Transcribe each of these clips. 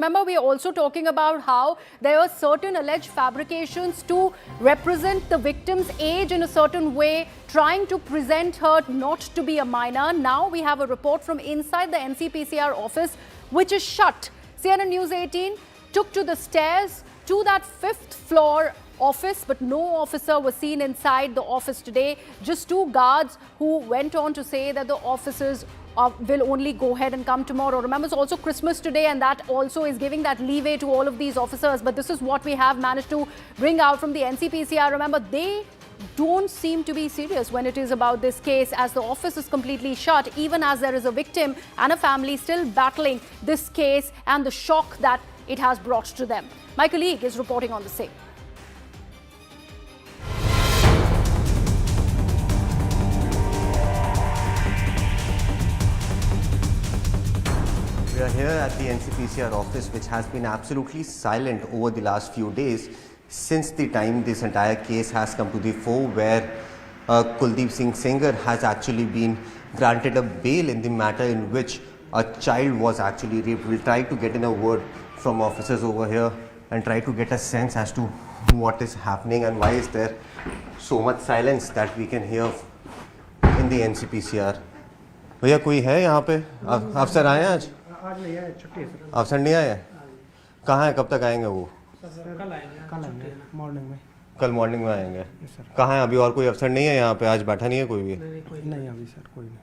Remember, we are also talking about how there are certain alleged fabrications to represent the victim's age in a certain way, trying to present her not to be a minor. Now we have a report from inside the NCPCR office, which is shut. CNN News 18 took to the stairs to that 5th floor office, but no officer was seen inside the office today. Just 2 guards who went on to say that the officers will only go ahead and come tomorrow. Remember, it's also Christmas today, and that also is giving that leeway to all of these officers. But this is what we have managed to bring out from the NCPCR. Remember, they don't seem to be serious when it is about this case, as the office is completely shut, even as there is a victim and a family still battling this case and the shock that it has brought to them. My colleague is reporting on the same. We are here at the NCPCR office, which has been absolutely silent over the last few days since the time this entire case has come to the fore, where Kuldeep Singh Sengar has actually been granted a bail in the matter in which a child was actually raped. We'll try to get in a word from officers over here and try to get a sense as to what is happening and why is there so much silence that we can hear in the NCPCR. भैया कोई है यहाँ पे? अफसर आए हैं आज? आज नहीं आए, छुट्टी है सर। अफसर नहीं आए? कहाँ है, कब तक आएंगे वो? कल आएंगे मॉर्निंग में। कल मॉर्निंग में आएंगे। कहाँ है अभी? और कोई अफसर नहीं है यहाँ पे? आज बैठा नहीं है कोई भी? नहीं अभी सर कोई नहीं।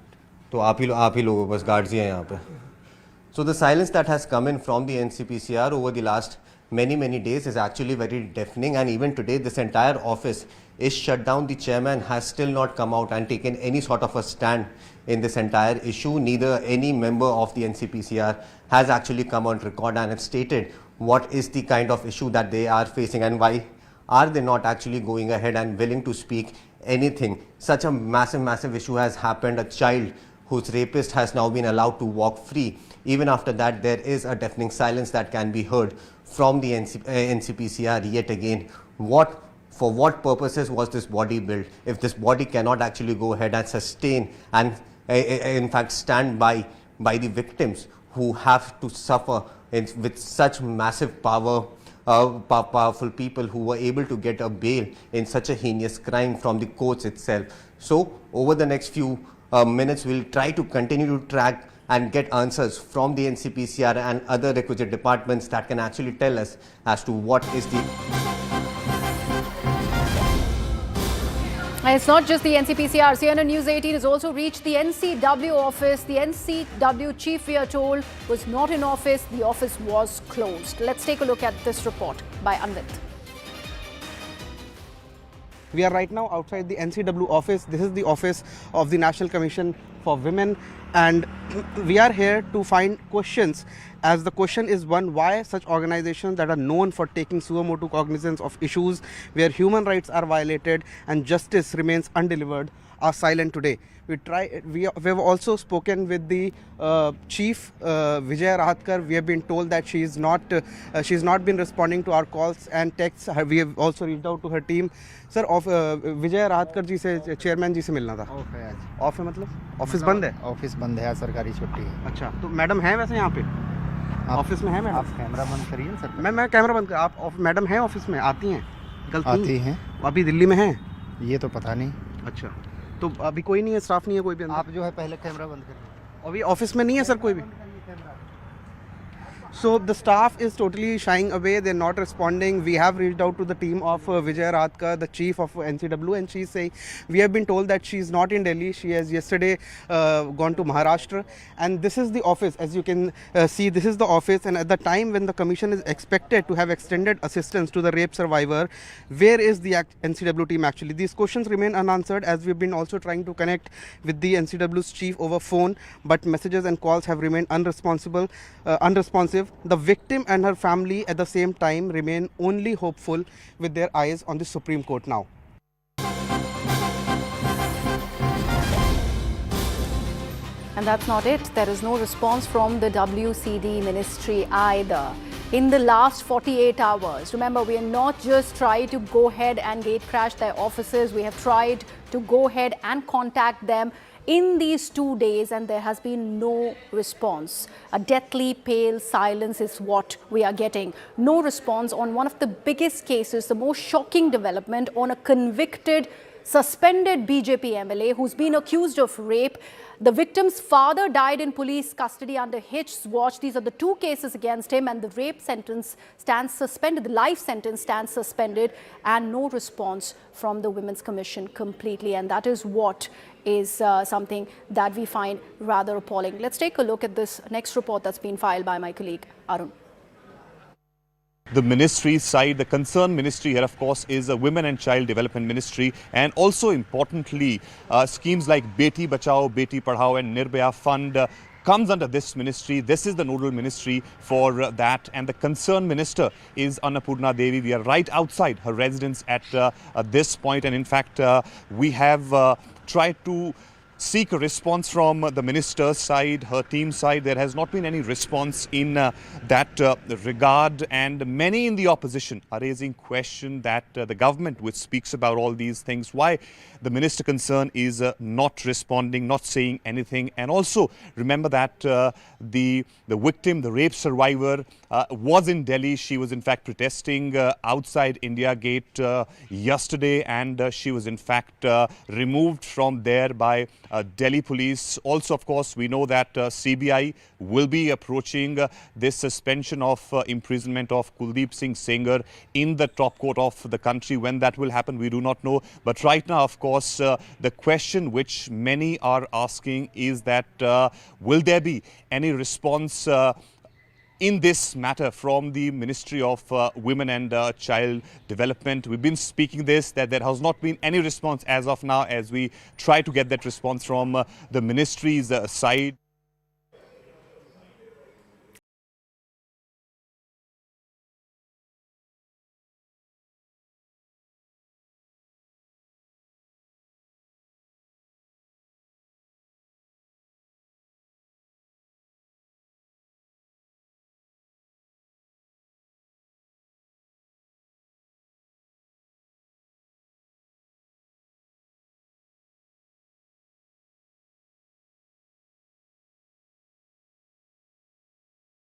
तो आप ही लोग बस गार्ड्स ही हैं यहाँ पे. So the silence that has come in from the NCPCR over the last many days is actually very deafening, and even today this entire office is shut down. The chairman has still not come out and taken any sort of a stand in this entire issue. Neither any member of the NCPCR has actually come on record and have stated what is the kind of issue that they are facing and why are they not actually going ahead and willing to speak anything. Such a massive issue has happened. A child whose rapist has now been allowed to walk free. Even after that, there is a deafening silence that can be heard from the NCPCR yet again. For what purposes was this body built? If this body cannot actually go ahead and sustain and in fact stand by the victims who have to suffer with such massive powerful people who were able to get a bail in such a heinous crime from the courts itself. So over the next few minutes, we'll try to continue to track and get answers from the NCPCR and other requisite departments that can actually tell us as to what is the... And it's not just the NCPCR. CNN News 18 has also reached the NCW office. The NCW chief, we are told, was not in office. The office was closed. Let's take a look at this report by Anvit. We are right now outside the NCW office. This is the office of the National Commission for Women, and we are here to find questions, as the question is one: why such organizations that are known for taking suo motu cognizance of issues where human rights are violated and justice remains undelivered are silent today. We have also spoken with the chief, Vijay Rahatkar. We have been told that she's not been responding to our calls and texts. We have also reached out to her team. Sir Vijaya Rahatkar ji से, chairman जी से मिलना था. Of है आज. Of है मतलब office बंद है? ऑफिस बंद है, सरकारी छुट्टी है. अच्छा, तो मैडम है वैसे यहाँ पे ऑफिस में है? मैडम आप कैमरा बंद करिए सर. मैं कैमरा बंद कर. आप मैडम हैं ऑफिस में? आती हैं? आती हैं. अभी दिल्ली में हैं? ये तो पता नहीं. अच्छा, तो अभी कोई नहीं है, स्टाफ नहीं है कोई भी? आप जो है पहले कैमरा बंद करिए. अभी ऑफिस में नहीं है सर कोई भी? So the staff is totally shying away. They're not responding. We have reached out to the team of Vijay Rahatkar, the chief of NCW, and she's saying we have been told that she's not in Delhi. She has yesterday gone to Maharashtra, and this is the office. As you can see, this is the office, and at the time when the commission is expected to have extended assistance to the rape survivor, where is the NCW team actually? These questions remain unanswered, as we've been also trying to connect with the NCW's chief over phone, but messages and calls have remained unresponsive. The victim and her family at the same time remain only hopeful with their eyes on the Supreme Court now. And that's not it. There is no response from the WCD ministry either. In the last 48 hours, remember, we are not just trying to go ahead and gate crash their offices. We have tried to go ahead and contact them in these 2 days, and there has been no response. A deathly pale silence is what we are getting. No response on one of the biggest cases, the most shocking development on a convicted, suspended BJP MLA who's been accused of rape. The victim's father died in police custody under Hitch's watch. These are the 2 cases against him, and the rape sentence stands suspended. The life sentence stands suspended, and no response from the Women's Commission completely. And that is what is something that we find rather appalling. Let's take a look at this next report that's been filed by my colleague Arun. The ministry side, the concerned ministry here, of course, is the Women and Child Development Ministry, and also importantly, schemes like Beti Bachao, Beti Padhao and Nirbhaya Fund comes under this ministry. This is the nodal ministry for that, and the concerned minister is Annapurna Devi. We are right outside her residence at this point, and in fact, we have tried to seek a response from the minister's side, her team side. There has not been any response in that regard, and many in the opposition are raising question that the government, which speaks about all these things, why the minister concerned is not responding, not saying anything. And also remember that the victim, the rape survivor, was in Delhi. She was in fact protesting outside India Gate yesterday, and she was in fact removed from there by Delhi police. Also, of course, we know that CBI will be approaching this suspension of imprisonment of Kuldeep Singh Sengar in the top court of the country. When that will happen, we do not know. But right now, of course, the question which many are asking is that will there be any response in this matter from the Ministry of Women and Child Development? We've been speaking this, that there has not been any response as of now, as we try to get that response from the ministry's side.